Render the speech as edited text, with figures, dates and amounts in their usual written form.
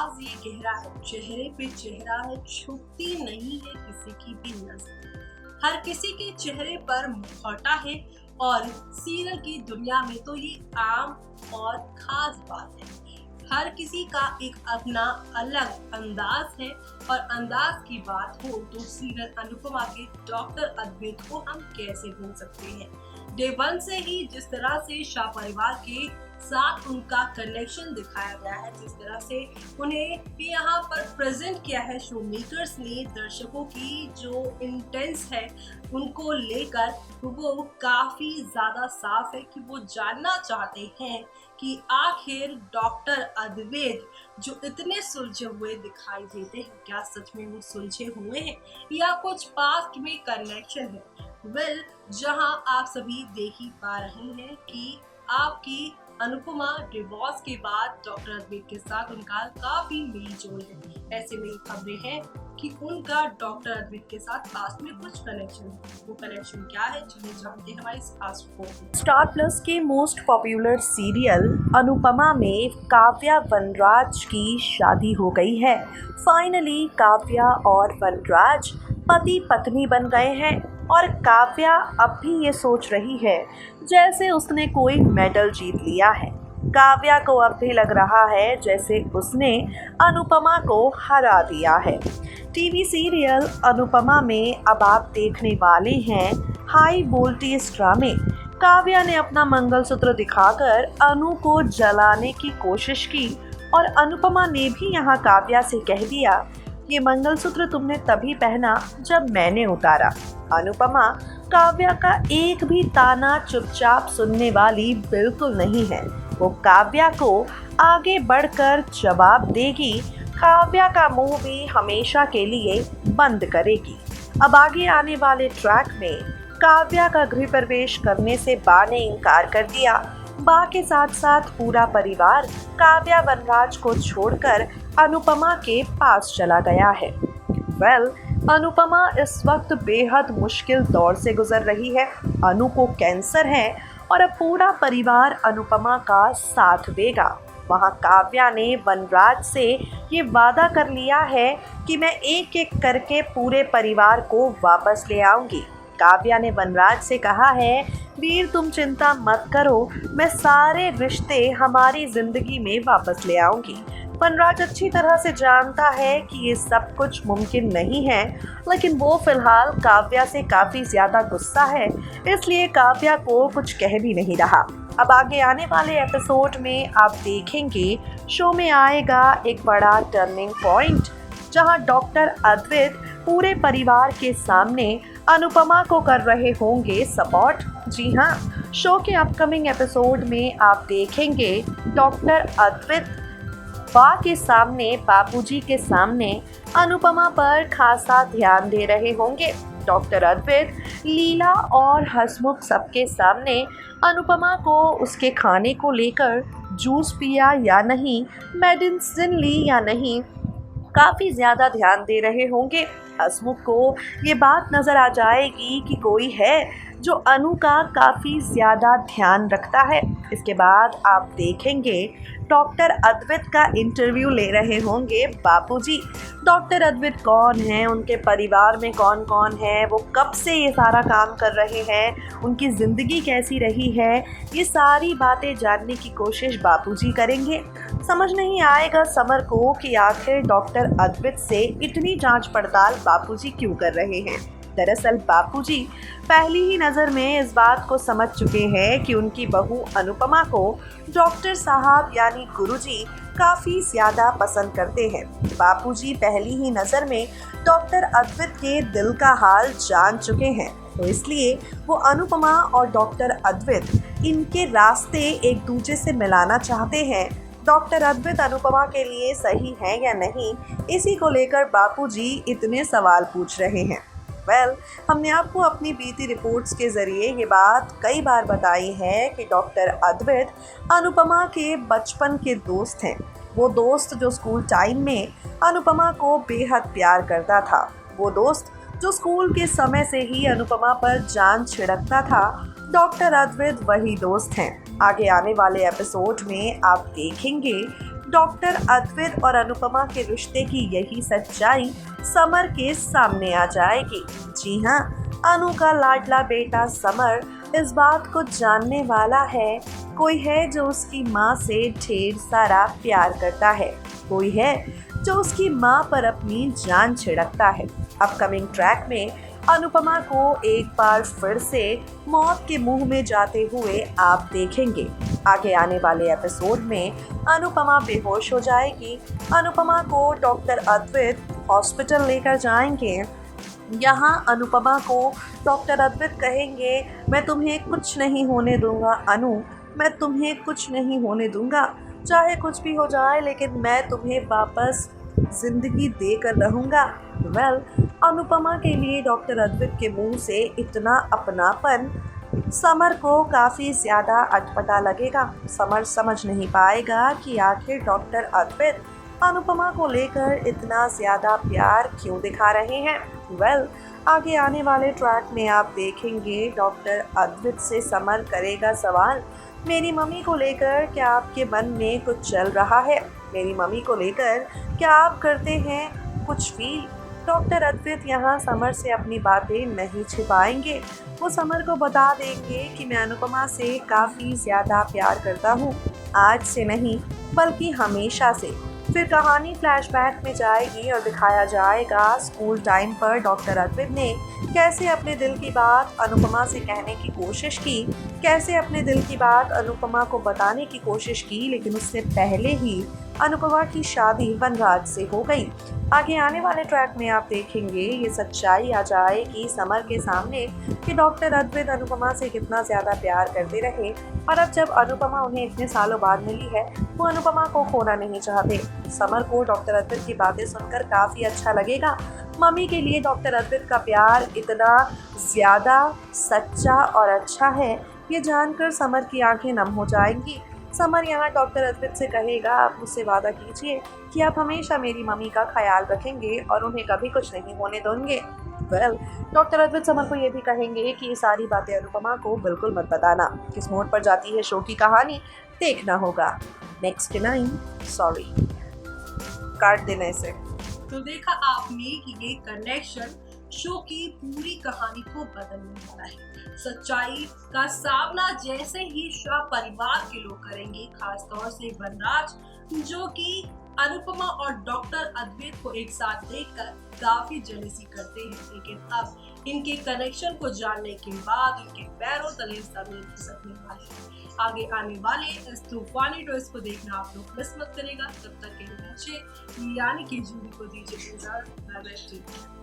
अंदाज ये गहरा है, चेहरे पे चेहरा है, छुपती नहीं है किसी की भी नजर। हर किसी के चेहरे पर मुखौटा है और सीरियल की दुनिया में तो ये आम और खास बात है। हर किसी का एक अपना अलग अंदाज है और अंदाज की बात हो तो सीरियल अनुपमा के डॉक्टर अद्वैत को हम कैसे भूल सकते हैं। डे 1 से ही जिस तरह से शाह परिवार के साथ उनका कनेक्शन दिखाया गया है, जिस तरह से उन्हें यहाँ पर प्रेजेंट किया है शो मेकर्स ने, दर्शकों की जो इंटेंस है उनको लेकर वो काफी ज्यादा साफ है कि वो जानना चाहते हैं कि आखिर डॉक्टर अद्वैत जो इतने सुलझे हुए दिखाई देते हैं, क्या सच में वो सुलझे हुए हैं या कुछ पास्ट में कनेक्शन है। वेल, जहां आप सभी देख ही पा रहे हैं कि आपकी अनुपमा डिवोर्स के बाद डॉक्टर अद्वैत के साथ उनका काफी मेल जोल है। ऐसे में खबरें हैं कि उनका डॉक्टर अद्वैत के साथ पास्ट में कुछ कनेक्शन है। वो कनेक्शन क्या है, चलिए जानते हैं हमारे इस खास रिपोर्ट। स्टार प्लस के मोस्ट पॉपुलर सीरियल अनुपमा में काव्या वनराज की शादी हो गई है। फाइनली काव्या और वनराज पति पत्नी बन गए हैं और काव्या अब भी ये सोच रही है जैसे उसने कोई मेडल जीत लिया है। काव्या को अब भी लग रहा है जैसे उसने अनुपमा को हरा दिया है। टीवी सीरियल अनुपमा में अब आप देखने वाले हैं हाई वोल्टेज ड्रामे। काव्या ने अपना मंगलसूत्र दिखाकर अनु को जलाने की कोशिश की और अनुपमा ने भी यहाँ काव्या से कह दिया, ये मंगलसूत्र तुमने तभी पहना जब मैंने उतारा। अनुपमा काव्या का एक भी ताना चुपचाप सुनने वाली बिल्कुल नहीं है। वो काव्या को आगे बढ़कर जवाब देगी, काव्या का मुंह भी हमेशा के लिए बंद करेगी। अब आगे आने वाले ट्रैक में काव्या का गृह प्रवेश करने से बा ने इनकार कर दिया। बा के साथ साथ पूरा परिवार काव्या वनराज को छोड़कर अनुपमा के पास चला गया है। वेल, अनुपमा इस वक्त बेहद मुश्किल दौर से गुजर रही है। अनु को कैंसर है और अब पूरा परिवार अनुपमा का साथ देगा। वहाँ काव्या ने वनराज से ये वादा कर लिया है कि मैं एक एक करके पूरे परिवार को वापस ले आऊंगी। काव्या ने वनराज से कहा है, वीर तुम चिंता मत करो, मैं सारे रिश्ते हमारी जिंदगी में वापस ले आऊंगी। वनराज अच्छी तरह से जानता है कि ये सब कुछ मुमकिन नहीं है, लेकिन वो फिलहाल काव्या से काफ़ी ज़्यादा गुस्सा है, इसलिए काव्या को कुछ कह भी नहीं रहा। अब आगे आने वाले एपिसोड में आप देखेंगे शो में आएगा एक बड़ा टर्निंग पॉइंट, जहां डॉक्टर अद्वैत पूरे परिवार के सामने अनुपमा को कर रहे होंगे सपोर्ट। जी हाँ, शो के अपकमिंग एपिसोड में आप देखेंगे डॉक्टर अद्वैत बा के सामने, बापूजी के सामने अनुपमा पर खासा ध्यान दे रहे होंगे। डॉक्टर अद्वैत लीला और हसमुख सबके सामने अनुपमा को उसके खाने को लेकर जूस पिया या नहीं, मेडिसिन ली या नहीं, काफ़ी ज़्यादा ध्यान दे रहे होंगे। हसमुख को ये बात नज़र आ जाएगी कि कोई है जो अनु का काफ़ी ज़्यादा ध्यान रखता है। इसके बाद आप देखेंगे डॉक्टर अद्वैत का इंटरव्यू ले रहे होंगे बापूजी। डॉक्टर अद्वैत कौन है, उनके परिवार में कौन कौन है, वो कब से ये सारा काम कर रहे हैं, उनकी ज़िंदगी कैसी रही है, ये सारी बातें जानने की कोशिश बापूजी करेंगे। समझ नहीं आएगा समर को कि आखिर डॉक्टर अद्वैत से इतनी जांच पड़ताल बापूजी क्यों कर रहे हैं। दरअसल बापूजी पहली ही नज़र में इस बात को समझ चुके हैं कि उनकी बहू अनुपमा को डॉक्टर साहब यानी गुरुजी काफ़ी ज़्यादा पसंद करते हैं। बापूजी पहली ही नज़र में डॉक्टर अद्वैत के दिल का हाल जान चुके हैं, तो इसलिए वो अनुपमा और डॉक्टर अद्वैत इनके रास्ते एक दूसरे से मिलाना चाहते हैं। डॉक्टर अद्वैत अनुपमा के लिए सही है या नहीं, इसी को लेकर बापूजी इतने सवाल पूछ रहे हैं। वेल, हमने आपको अपनी बीती रिपोर्ट्स के ज़रिए ये बात कई बार बताई है कि डॉक्टर अद्वैत अनुपमा के बचपन के दोस्त हैं। वो दोस्त जो स्कूल टाइम में अनुपमा को बेहद प्यार करता था, वो दोस्त जो स्कूल के समय से ही अनुपमा पर जान छिड़कता था। डॉक्टर अद्वैत वही दोस्त हैं। आगे आने वाले एपिसोड में आप देखेंगे डॉक्टर अद्वैत और अनुपमा के रिश्ते की यही सच्चाई समर के सामने आ जाएगी। जी हाँ, अनु का लाडला बेटा समर इस बात को जानने वाला है। कोई है जो उसकी माँ से ढेर सारा प्यार करता है, कोई है जो उसकी माँ पर अपनी जान छिड़कता है। अपकमिंग ट्रैक में अनुपमा को एक बार फिर से मौत के मुंह में जाते हुए आप देखेंगे। आगे आने वाले एपिसोड में अनुपमा बेहोश हो जाएगी। अनुपमा को डॉक्टर अद्वैत हॉस्पिटल लेकर जाएंगे। यहाँ अनुपमा को डॉक्टर अद्वैत कहेंगे, मैं तुम्हें कुछ नहीं होने दूंगा अनु, मैं तुम्हें कुछ नहीं होने दूंगा, चाहे कुछ भी हो जाए लेकिन मैं तुम्हें वापस जिंदगी देकर रहूँगा। वेल, अनुपमा के लिए डॉक्टर अद्वैत के मुंह से इतना अपनापन समर को काफ़ी ज़्यादा अटपटा लगेगा। समर समझ नहीं पाएगा कि आखिर डॉक्टर अद्वैत अनुपमा को लेकर इतना ज़्यादा प्यार क्यों दिखा रहे हैं। वेल, आगे आने वाले ट्रैक में आप देखेंगे डॉक्टर अद्वैत से समर करेगा सवाल, मेरी मम्मी को लेकर क्या आपके मन में कुछ चल रहा है? मेरी मम्मी को लेकर क्या आप करते हैं कुछ फील? डॉक्टर अद्वैत यहाँ समर से अपनी बातें नहीं छिपाएंगे। वो समर को बता देंगे कि मैं अनुपमा से काफ़ी ज़्यादा प्यार करता हूँ, आज से नहीं बल्कि हमेशा से। फिर कहानी फ्लैशबैक में जाएगी और दिखाया जाएगा स्कूल टाइम पर डॉक्टर अद्वैत ने कैसे अपने दिल की बात अनुपमा से कहने की कोशिश की, कैसे अपने दिल की बात अनुपमा को बताने की कोशिश की, लेकिन उससे पहले ही अनुपमा की शादी वनराज से हो गई। आगे आने वाले ट्रैक में आप देखेंगे ये सच्चाई आ जाएगी समर के सामने कि डॉक्टर अद्वैत अनुपमा से कितना ज़्यादा प्यार करते रहे, और अब जब अनुपमा उन्हें इतने सालों बाद मिली है वो अनुपमा को खोना नहीं चाहते। समर को डॉक्टर अद्वैत की बातें सुनकर काफ़ी अच्छा लगेगा। मम्मी के लिए डॉक्टर अद्वैत का प्यार इतना ज़्यादा सच्चा और अच्छा है, ये जानकर समर की आंखें नम हो जाएंगी। समर यहाँ डॉक्टर अद्वैत से कहेगा, आप मुझसे वादा कीजिए कि आप हमेशा मेरी मम्मी का ख्याल रखेंगे और उन्हें कभी कुछ नहीं होने देंगे। वेल, डॉक्टर अद्वैत समर को ये भी कहेंगे कि ये सारी बातें अनुपमा को बिल्कुल मत बताना। किस मोड़ पर जाती है शो की कहानी देखना होगा। नेक्स्ट 9 सॉरी काट देना इसे। तो देखा आपने कि ये कनेक्शन शो की पूरी कहानी को बदलने वाला है। सच्चाई का सामना जैसे ही शाह परिवार के लोग करेंगे, खासतौर से वनराज जो कि अनुपमा और डॉक्टर अद्वैत को एक साथ देखकर काफी जेलसी करते हैं, लेकिन अब इनके कनेक्शन को जानने के बाद उनके पैरों तले जमीन खिसकने वाली है। आगे आने वाले इस तूफानी ट्विस्ट को देखना आप लोग मिस मत करेगा। तब तक के लिए मुझे यानी कि जूली को दीजिए इजाजत।